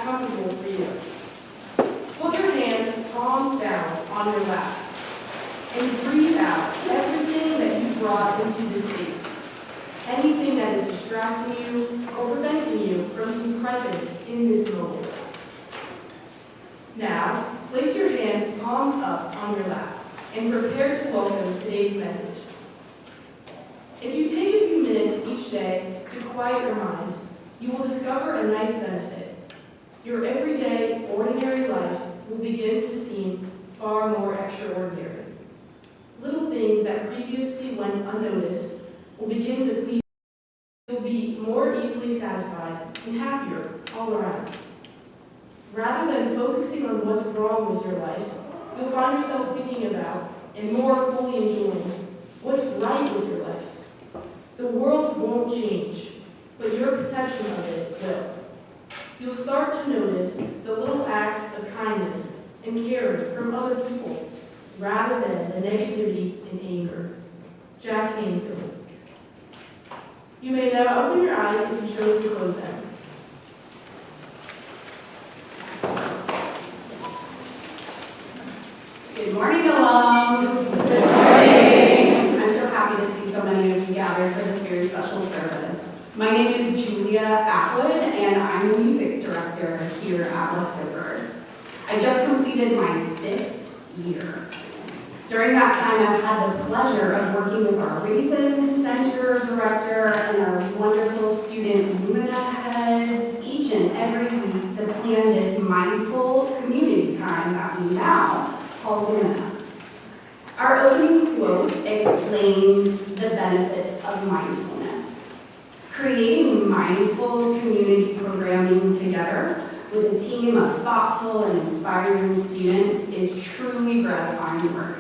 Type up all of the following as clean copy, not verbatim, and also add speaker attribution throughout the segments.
Speaker 1: comfortable for you. Put your hands palms down on your lap and breathe out everything that you brought into this space. Anything that is distracting you or preventing you from being present in this moment. Now, place your hands palms up on your lap and prepare to welcome today's message. If you take a few minutes each day to quiet your mind, you will discover a nice benefit. Your everyday, ordinary life will begin to seem far more extraordinary. Little things that previously went unnoticed will begin to please you. You'll be more easily satisfied and happier all around. Rather than focusing on what's wrong with your life, you'll find yourself thinking about and more fully enjoying what's right with your life. The world won't change, but your perception of it will. You'll start to notice the little acts of kindness and care from other people, rather than the negativity and anger. Jack Canfield. You may now open your eyes if you chose to close them.
Speaker 2: Good morning, alums. Good morning. I'm so happy to see so many of you gathered for this very special service. My name is Julia Atwood, and I'm the music director here at Westover. I just completed my 5th year. During that time, I've had the pleasure of working with our Raisin Center director and our wonderful student Lumina heads each and every week to plan this mindful community time that we now call Lumina. Our opening quote explains the benefits of mindfulness. Creating mindful community programming together with a team of thoughtful and inspiring students is truly gratifying work.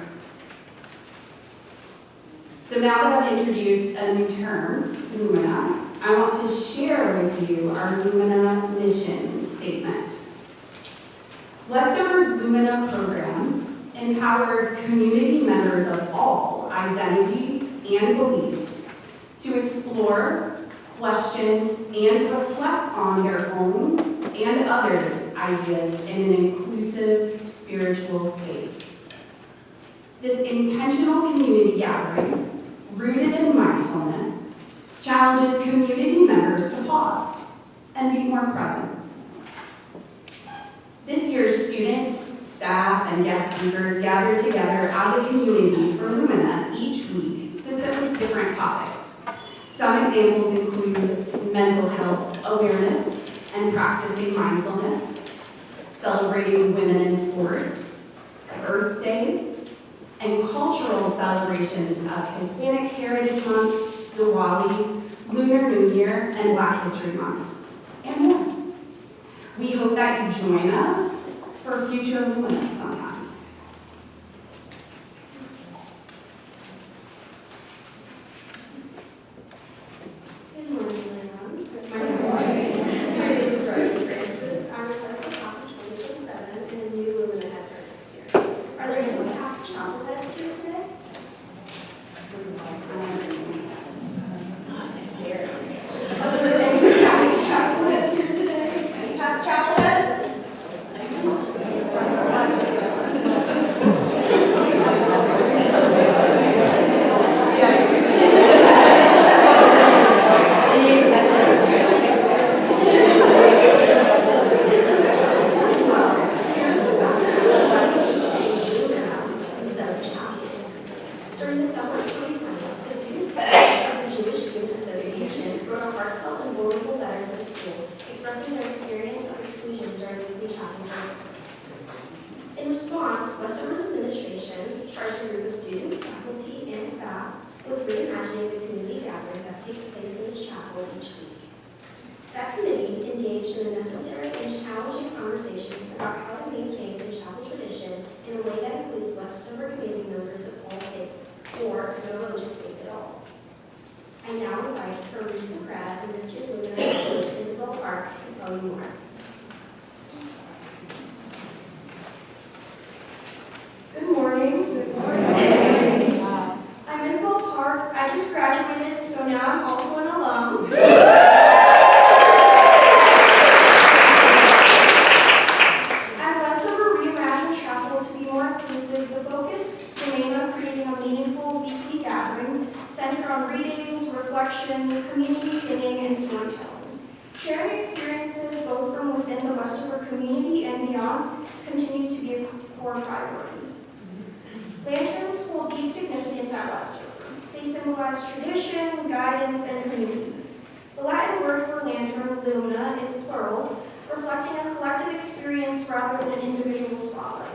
Speaker 2: So now that I've introduced a new term, Lumina, I want to share with you our Lumina mission statement. Westover's Lumina program empowers community members of all identities and beliefs to explore, question, and reflect on their own and others' ideas in an inclusive spiritual space. This intentional community gathering, rooted in mindfulness, challenges community members to pause and be more present. This year's students, staff, and guest speakers gathered together as a community for Lumina each week to sit with different topics. Some examples include mental health awareness and practicing mindfulness, celebrating women in sports, Earth Day, and cultural celebrations of Hispanic Heritage Month, Diwali, Lunar New Year, and Black History Month, and more. We hope that you join us for future Lumina sometimes.
Speaker 1: Good morning, everyone. My name is Francis. I'm a part of the class of 2027 and a new Lumina head for this year. Are there any past chapel heads here today? Are there any past chapel heads here today? Any past chapel heads? During the summer of 2020, the students of the Jewish Student Association wrote a heartfelt and vulnerable letter to the school, expressing their experience of exclusion during weekly chapel services. In response, Westover's administration charged a group of students, faculty, and staff with reimagining the community gathering that takes place in this chapel each week. That committee engaged in the necessary and challenging conversations about how to maintain the chapel tradition in a way that includes Westover community members of all faiths, or no religious faith at all. I now invite her recent grad and this year's Lumina, Isabel Park, to tell you more.
Speaker 3: Good morning. Good morning. I'm Isabel Park. I just graduated, so now I'm also an alum. and beyond continues to be a core priority. Lanterns hold deep significance at Westover. They symbolize tradition, guidance, and community. The Latin word for lantern, Lumina, is plural, reflecting a collective experience rather than an individual spotlight.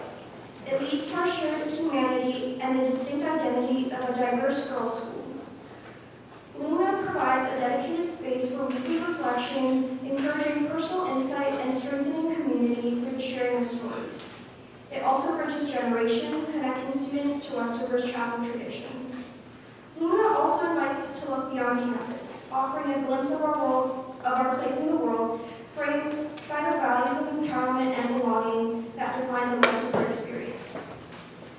Speaker 3: It leads to our shared humanity and the distinct identity of a diverse girls' school. Lumina provides a dedicated space for weekly reflection, encouraging personal insight and strengthening community through the sharing of stories. It also bridges generations, connecting students to Westover's chapel tradition. Lumina also invites us to look beyond campus, offering a glimpse of our place in the world, framed by the values of empowerment and belonging that define the Westover experience.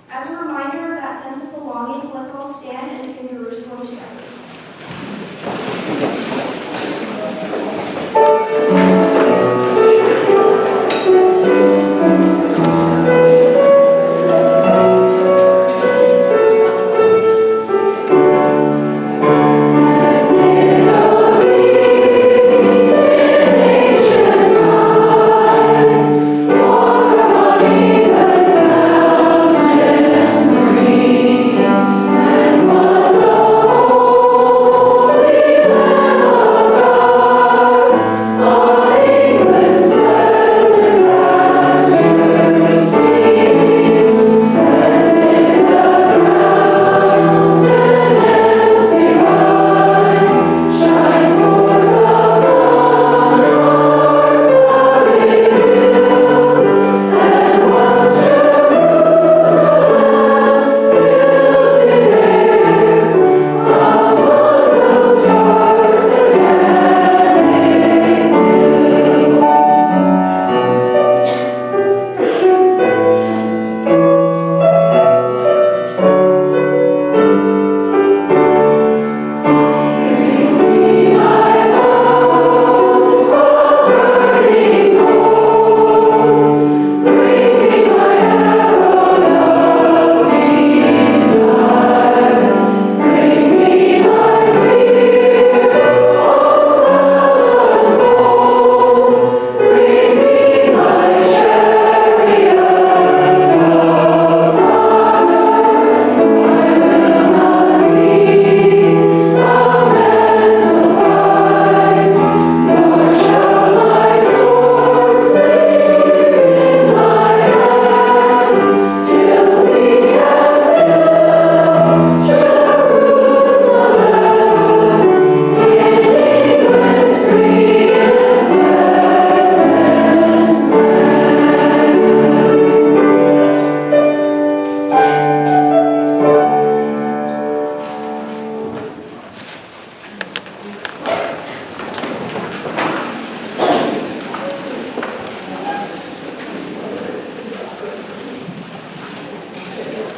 Speaker 3: As a reminder of that sense of belonging, let's all stand and sing Jerusalem together.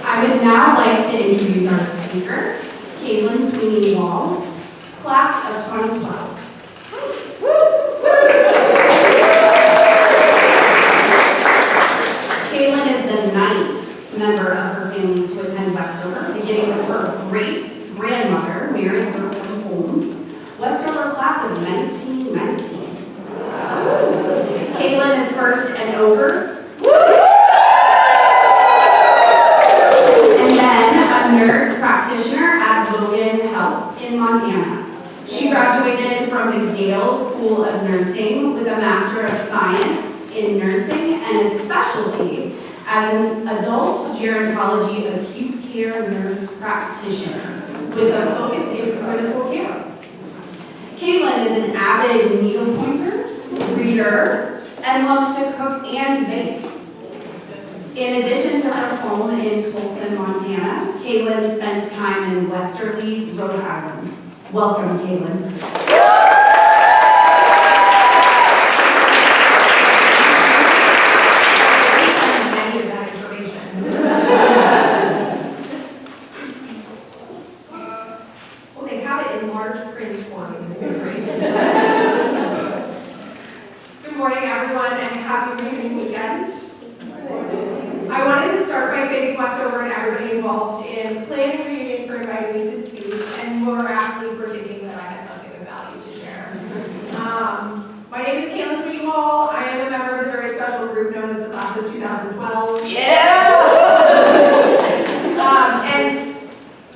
Speaker 2: I would now like to introduce our speaker, class of 2012. Kaylin is the 9th member of her family to attend Westover, beginning with her great-grandmother, Mary Elizabeth Holmes, Westover class of 1919. Kaylin is first and over. And then a nurse practitioner at Logan Health in Montana. She graduated from the Gale School of Nursing with a Master of Science in Nursing and a specialty as an adult gerontology acute care nurse practitioner with a focus in critical care. Kaylin is an avid needlepointer, reader, and loves to cook and bake. In addition to her home in Polson, Montana, Kaylin spends time in Westerly, Rhode Island. Welcome, Kaylin.
Speaker 4: Well, they have it in large print for me. This is great. Good morning, everyone, and happy reunion weekend. I wanted to start by thanking Westover and everybody involved in planning the reunion for inviting me to speak, and more actually for thinking that I had something of value to share. My name is Kaylin Sweeney Wall. I am a member of a very special group group known as the class of 2012.
Speaker 1: Yeah!
Speaker 4: And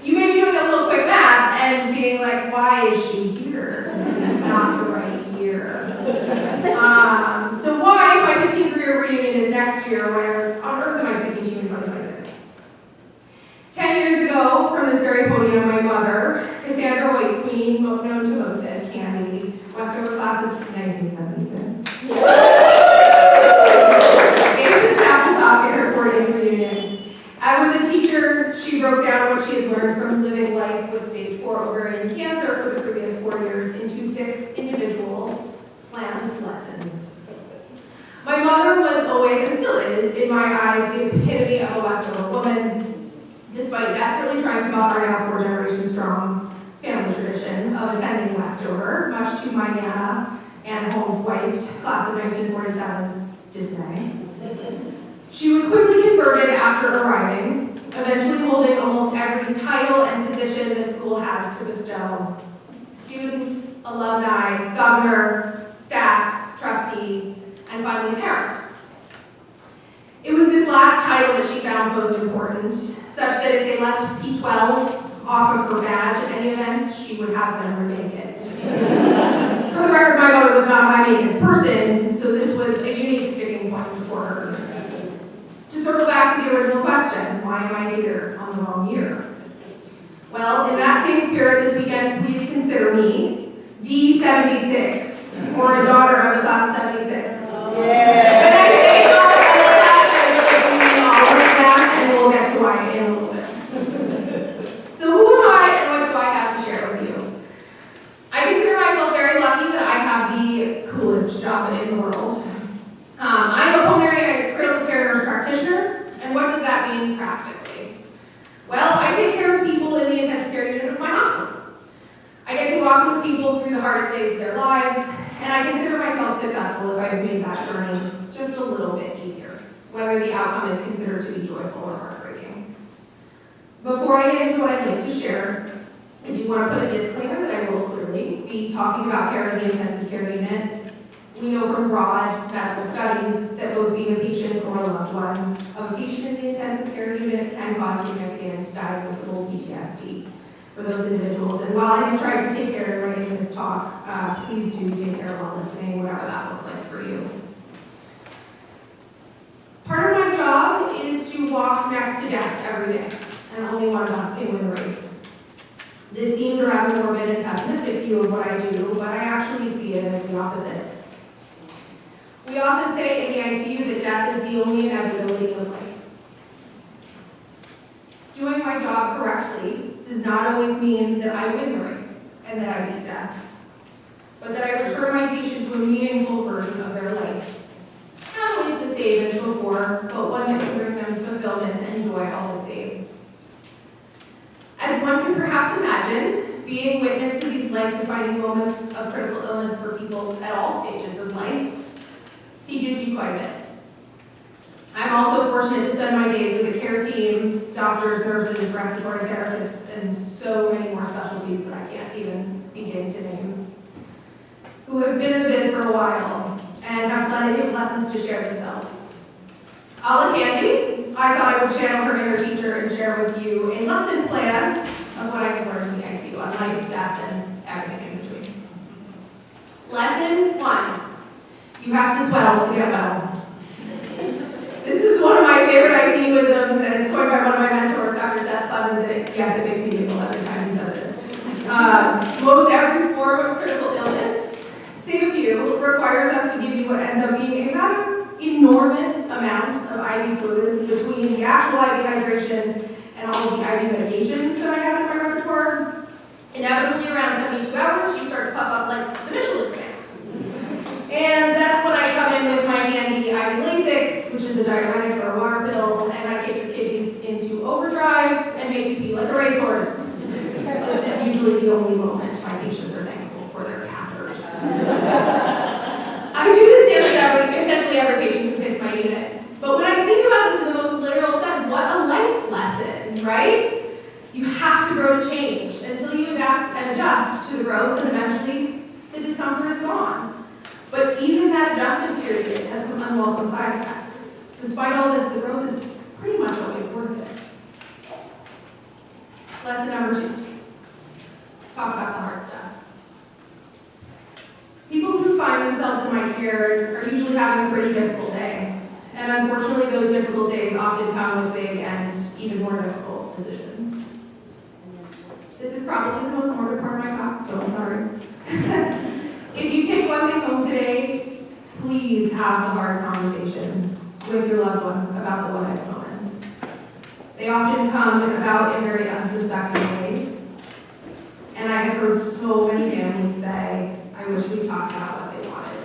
Speaker 4: you may be doing a little quick math and being like, why is she here? It's not the right year. So why my 15th career reunion is next year, where on earth am I speaking to you in 2026? 10 years ago, from this very podium, my mother, Cassandra White-Sweeney, known to most as Candy, Westover class of 1976. Gave the chapter talk at her 40th reunion. As with a teacher, she broke down what she had learned from living life with stage 4 ovarian cancer for the previous 4 years into 6 individual planned lessons. My mother was always, and still is, in my eyes, the epitome of a Westover woman, despite desperately trying to honor our 4-generation-strong family tradition of attending Westover, much to my Nana and Holmes White, class of 1947's dismay. She was quickly converted after arriving, eventually holding almost every title and position the school has to bestow: student, alumni, governor, staff, trustee, and finally parent. It was this last title that she found most important, such that if they left P12 off of her badge at any events, she would have them rename it. For the record, my mother was not a high maintenance person, so this was a unique sticking point for her. To circle back to the original question, why am I here on the wrong year? Well, in that same spirit this weekend, please consider me D76, or a daughter of the class of 76. When I say daughter, I mean all of that, and we'll get to why in a little bit. So who am I and what do I have to share with you? I consider myself very lucky that I have the coolest job in the world. I am a pulmonary and critical care nurse practitioner, and what does that mean practically? Well, I take care of people in the intensive care unit of my hospital. I get to walk with people through the hardest days of their lives, and I consider myself successful if I have made that journey just a little bit easier, whether the outcome is considered to be joyful or heartbreaking. Before I get into what I'd like to share, I do want to put a disclaimer that I will clearly be talking about care in the intensive care unit. We know from broad medical studies that both being a patient or a loved one of a patient in the intensive care unit can cause significant diagnosable PTSD for those individuals. And while I have tried to take care of writing this talk, please do take care while listening, whatever that looks like for you. Part of my job is to walk next to death every day, and only one of us can win the race. This seems a rather morbid and pessimistic view of what I do, but I actually see it as the opposite. We often say in the ICU that death is the only inevitability of life. Doing my job correctly does not always mean that I win the race and that I beat death, but that I return my patient to a meaningful version of their life. Not always the same as before, but one that can bring them fulfillment and joy all the same. As one can perhaps imagine, being witness to these life-defining moments of critical illness for people at all stages of life teaches you quite a bit. I'm also fortunate to spend my days with a care team, doctors, nurses, respiratory therapists, and so many more specialties that I can't even begin to name, who have been in the biz for a while and have plenty of lessons to share themselves. A la Candy, I thought I would channel her inner teacher and share with you a lesson plan of what I can learn in the ICU on life, death, and everything in between. Lesson 1. You have to swell to get well. This is one of my favorite ICU wisdoms, and it's coined by one of my mentors, Dr. Seth Clemens, and yes, it makes me giggle every time he says it. Most every form of critical illness, save a few, requires us to give you what ends up being a rather enormous amount of IV fluids between the actual IV hydration and all of the IV medications that I have in my repertoire. Inevitably, around 72 hours, you start to puff up like the Michelin Man. And that's when I come in with my handy IV Lasix, which is a diuretic or a water pill, and I take your kidneys into overdrive and make you pee like a racehorse. This is usually the only moment my patients are thankful for their catheters. I do this dance with essentially every patient who fits my unit. But when I think about this in the most literal sense, what a life lesson, right? You have to grow to change until you adapt and adjust to the growth, and eventually the discomfort is gone. But even that adjustment period has some unwelcome side effects. Despite all this, the growth is pretty much always worth it. Lesson number 2. Talk about the hard stuff. People who find themselves in my care are usually having a pretty difficult day. And unfortunately, those difficult days often come with big and even more difficult decisions. This is probably the most morbid part of my talk, so I'm sorry. If you take one thing home today, please have the hard conversations with your loved ones about the what-if moments. They often come about in very unsuspecting ways. And I have heard so many families say, I wish we talked about what they wanted.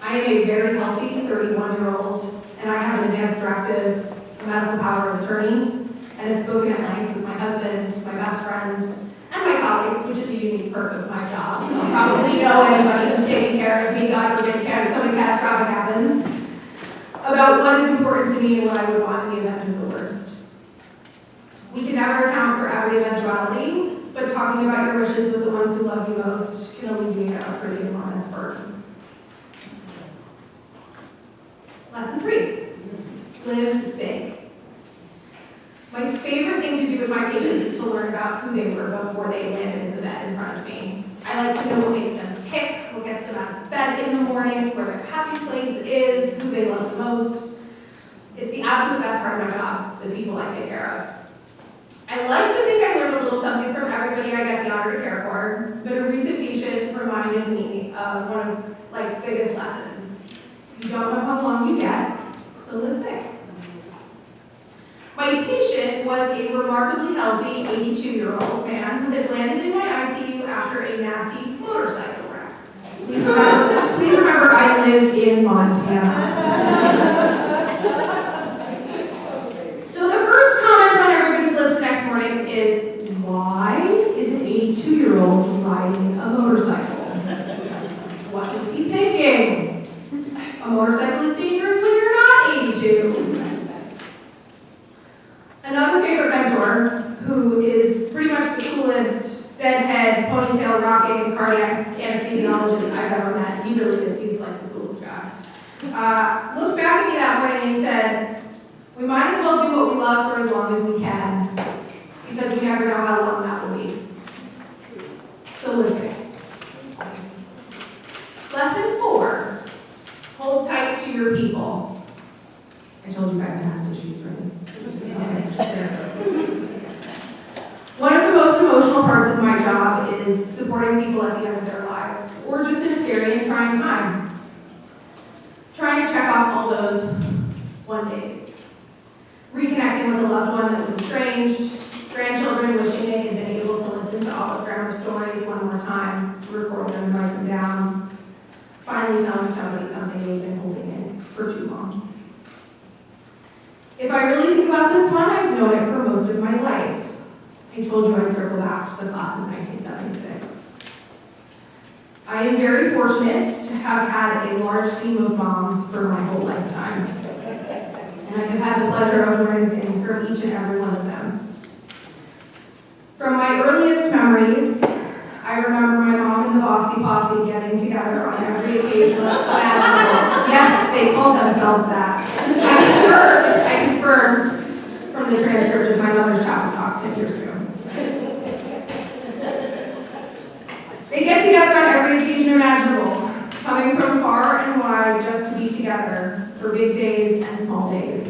Speaker 4: I am a very healthy 31-year-old, and I have an advanced directive, a medical power of attorney, and have spoken at length with my husband, my best friend, and my colleagues, which is a unique perk of my job. You'll probably know anybody who's taking care of me, God forbid, something catastrophic happens, about what is important to me and what I would want in the event of the worst. We can never account for every eventuality, but talking about your wishes with the ones who love you most can alleviate a pretty enormous burden. Lesson 3, live big. My favorite thing to do with my patients is to learn about who they were before they landed in the bed in front of me. I like to know what makes them tick, what gets them out of bed in the morning, where their happy place is, who they love the most. It's the absolute best part of my job, the people I take care of. I like to think I learned a little something from everybody I get the honor to care for, but a recent patient reminded me of one of life's biggest lessons. You don't know how long you get, so live big. My patient was a remarkably healthy 82-year-old man who had landed in my ICU after a nasty motorcycle wreck. Please remember I live in Montana. So the first comment on everybody's list the next morning is, why is an 82-year-old riding a motorcycle? What was he thinking? A motorcycle is dangerous when you're not 82. Another favorite mentor, who is pretty much the coolest, deadhead, ponytail rocking cardiac anesthesiologist I've ever met. He really is. He's like the coolest guy. Looked back at me that morning and he said, we might as well do what we love for as long as we can, because we never know how long that will be. So live big. Lesson 4, hold tight to your people. I told you guys to have tissues ready. One of the most emotional parts of my job is supporting people at the end of their lives, or just in a scary and trying time. Trying to check off all those one days. Reconnecting with a loved one that was estranged, grandchildren wishing they had been able to listen to all of grandma's stories one more time, record them and write them down. Finally telling somebody something they've been holding in for too long. If I really think about this one, I've known it for most of my life. I told you I'd circle back to the class of 1976. I am very fortunate to have had a large team of moms for my whole lifetime. And I have had the pleasure of learning things from each and every one of them. From my earliest memories, I remember my mom and the Bossy Posse getting together on every occasion imaginable. Yes, they called themselves that. I confirmed from the transcript of my mother's chapel talk 10 years ago. They get together on every occasion imaginable, coming from far and wide just to be together for big days and small days.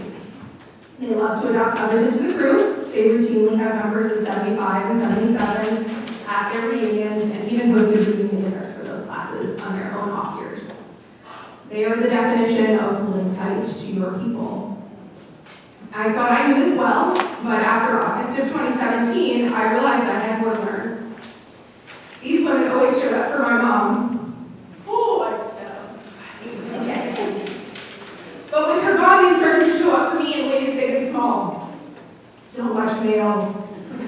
Speaker 4: They love to adopt others into the crew. They routinely have members of 75 and 77 at their reunions, and even hosted reunion dinners for those classes on their own off years. They are the definition of holding tight to your people. I thought I knew this well, but after August of 2017, I realized I had more to learn. These women always showed up for my mom. Oh, I said, okay. But with her gone, they started to show up for me in ways big and small. So much mail.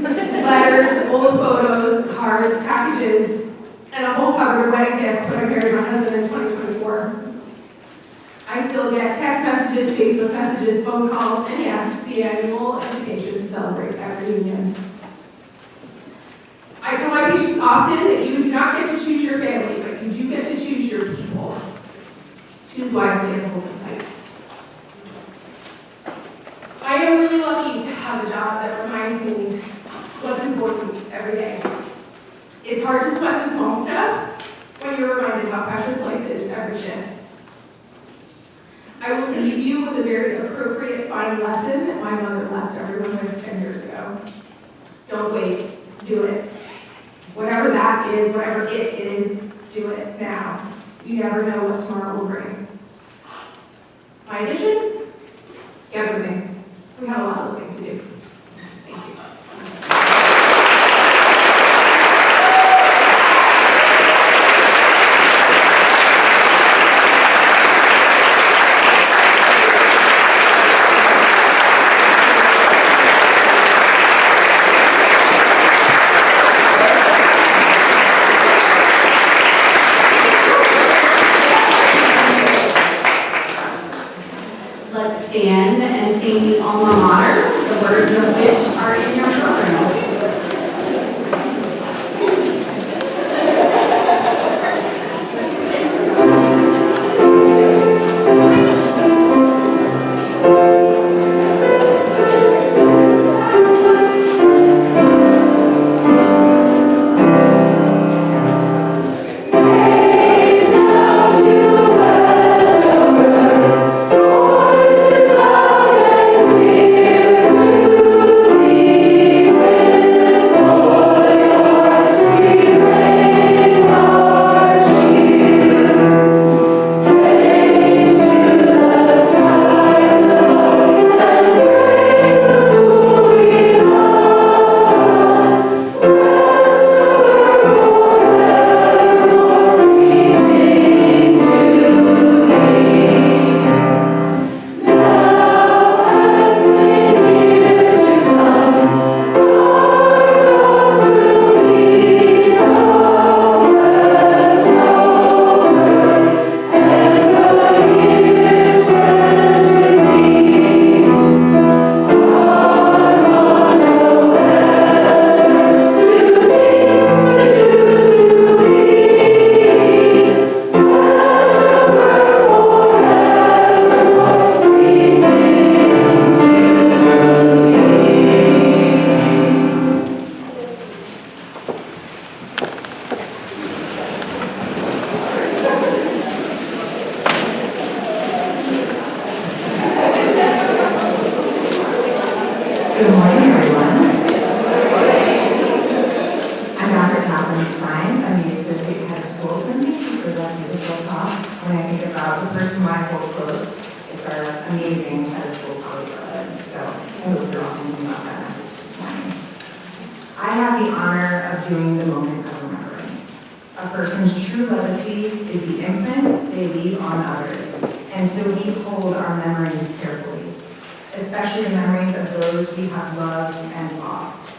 Speaker 4: Letters, old photos, cards, packages, and a whole cupboard of wedding gifts when I married my husband in 2024. I still get text messages, Facebook messages, phone calls, and yes, the annual invitation to celebrate that reunion. I tell my patients often that you do not get to choose your family, but you do get to choose your people. Choose wisely and hold them tight. important every day. It's hard to sweat the small stuff when you're reminded how precious life is every shift. I will leave you with a very appropriate final lesson that my mother left everyone with 10 years ago. Don't wait, do it. Whatever that is, whatever it is, do it now. You never know what tomorrow will bring. My addition? Get moving. We have a lot of living to do. Thank you.
Speaker 2: Let's stand and sing the alma mater, the words of which are in your program.
Speaker 5: Good morning, everyone. I'm Dr. Catherine Steins. I'm the Associate Head of School. And thank you for that beautiful talk. When I think about the person who I hold close, it's our amazing Head of School colleague. So I hope you're all thinking about that message this morning. I have the honor of doing the moment of remembrance. A person's true legacy is the imprint they leave on others, and so we hold our memories carefully, especially the memories of those we have loved and lost.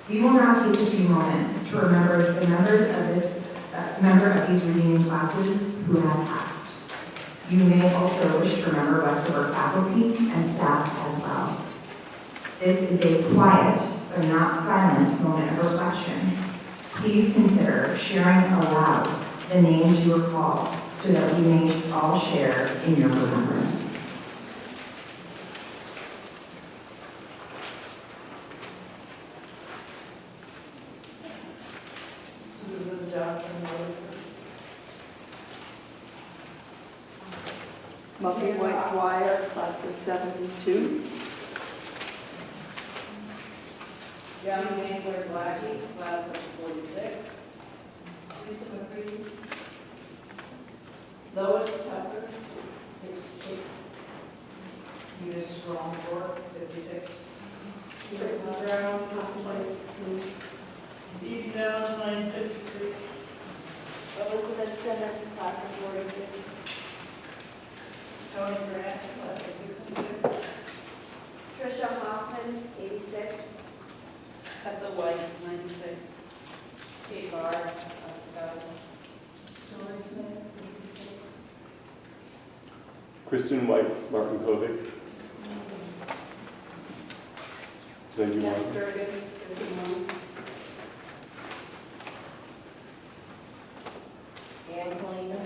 Speaker 5: We will now take a few moments to remember the members of these reunion classes who have passed. You may also wish to remember Westover faculty and staff as well. This is a quiet but not silent moment of reflection. Please consider sharing aloud the names you recall so that we may all share in your remembrance.
Speaker 6: Muffy White Choir, class of 72.
Speaker 7: John Mangler Blackie, class of 46. Lisa McCready. Lois Tucker, 66. Eunice Strongborg, 56. Brittany Brown, class of 16. Dee Valentine, 56. Elizabeth Simmons, class of 46. Tony Grant, class of 62.
Speaker 3: Trisha Hoffman, 86.
Speaker 7: Tessa White, 96. Kate Barr, class of 2000. Story Smith, 56.
Speaker 8: Kristen White, Martin Kovic. Thank you,
Speaker 7: Jess
Speaker 8: Martin.
Speaker 7: Durgan, 51. Ann Helena.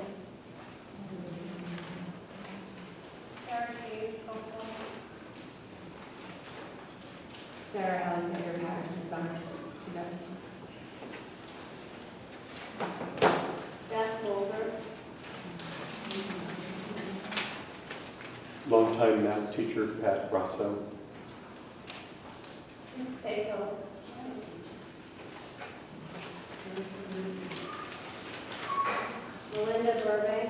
Speaker 3: Sarah Kate, Oakland.
Speaker 2: Sarah Alexander Patterson Summers, 2002.
Speaker 3: Beth Mulder.
Speaker 8: Longtime math teacher, Pat Rosso.
Speaker 3: Miss Baco. Melinda Burbank.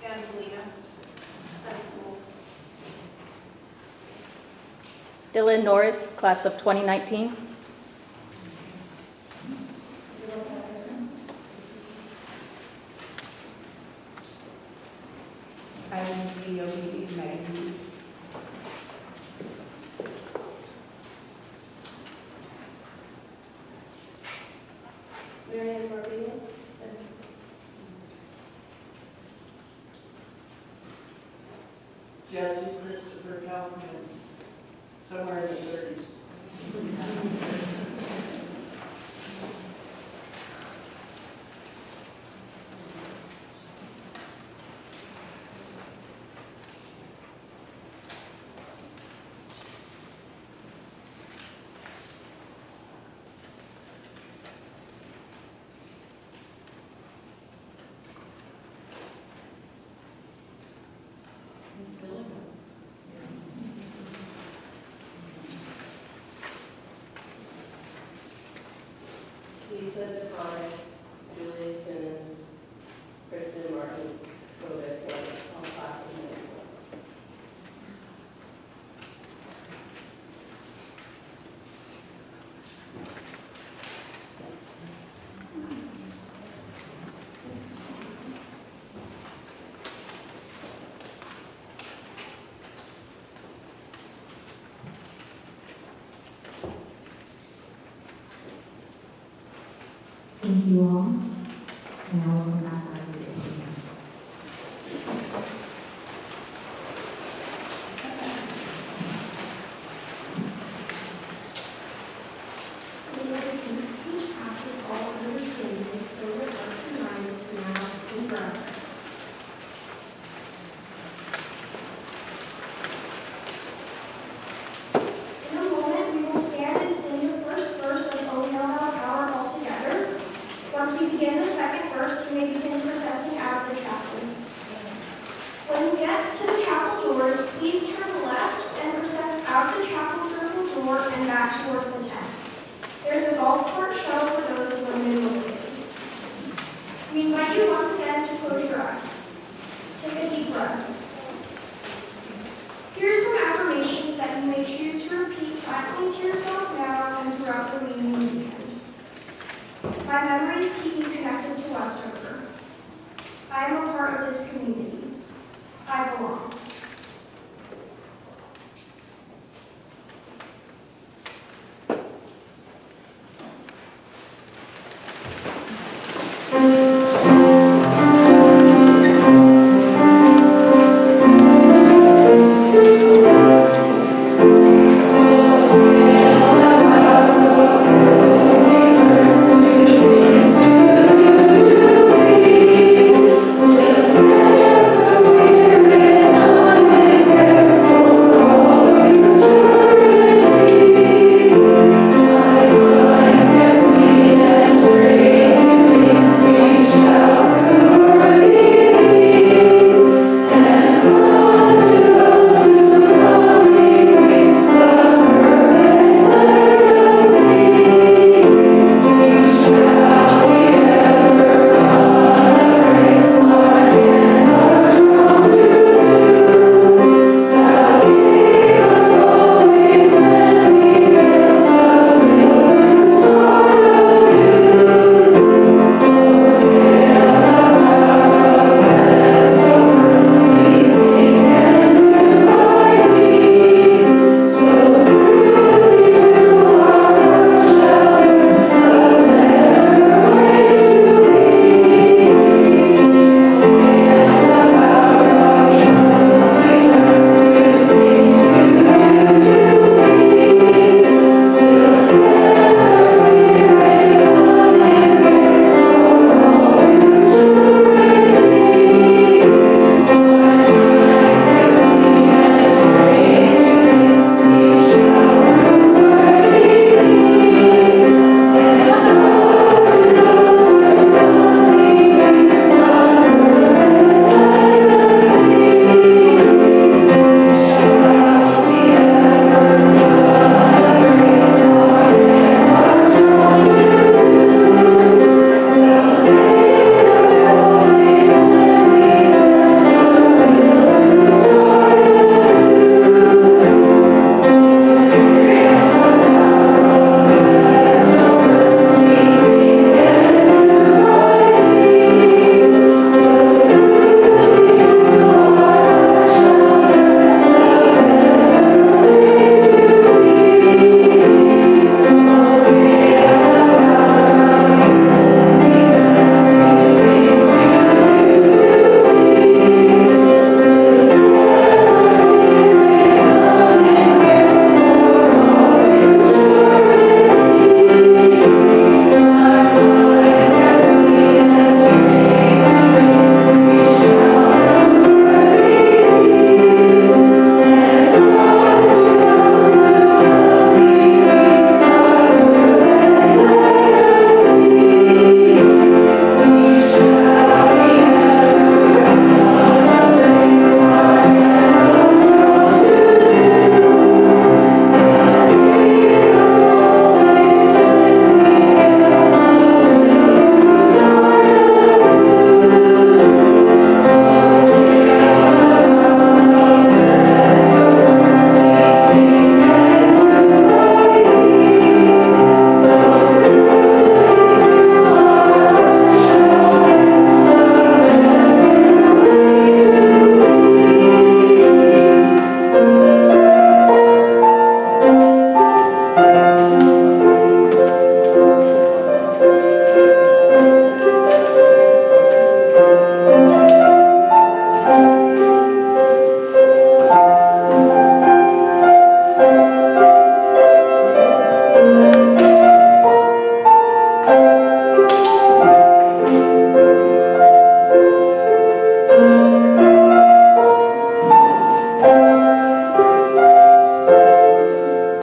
Speaker 4: And Lumina.
Speaker 9: Dylan Norris, class of 2019.
Speaker 2: Kylie Yogi Magazine.
Speaker 3: Marian Barbino.
Speaker 7: Jesse Christopher Kaufman, somewhere in the 30s. Lisa DeConnick, Julia Simmons, Kristen Martin, Kovic, and all classes of 94.
Speaker 5: Thank you all. And I will come back after this again.
Speaker 3: Teach passes all understanding, fill their hearts and minds now and forever. In a moment, we will stand and sing the first verse of O Hail Thou Power all together. Once we begin the second verse, you may begin processing out of the chapel. When you get to the chapel doors, please turn left and process out the chapel circle door and back towards the tent. There's a golf cart shuttle for those with limited mobility. We invite you once again to close your eyes. Take a deep breath. Here are some affirmations that you may choose to repeat silently to yourself now and throughout the remaining weekend. My memories keep me connected to Westover. I am a part of this community. I belong.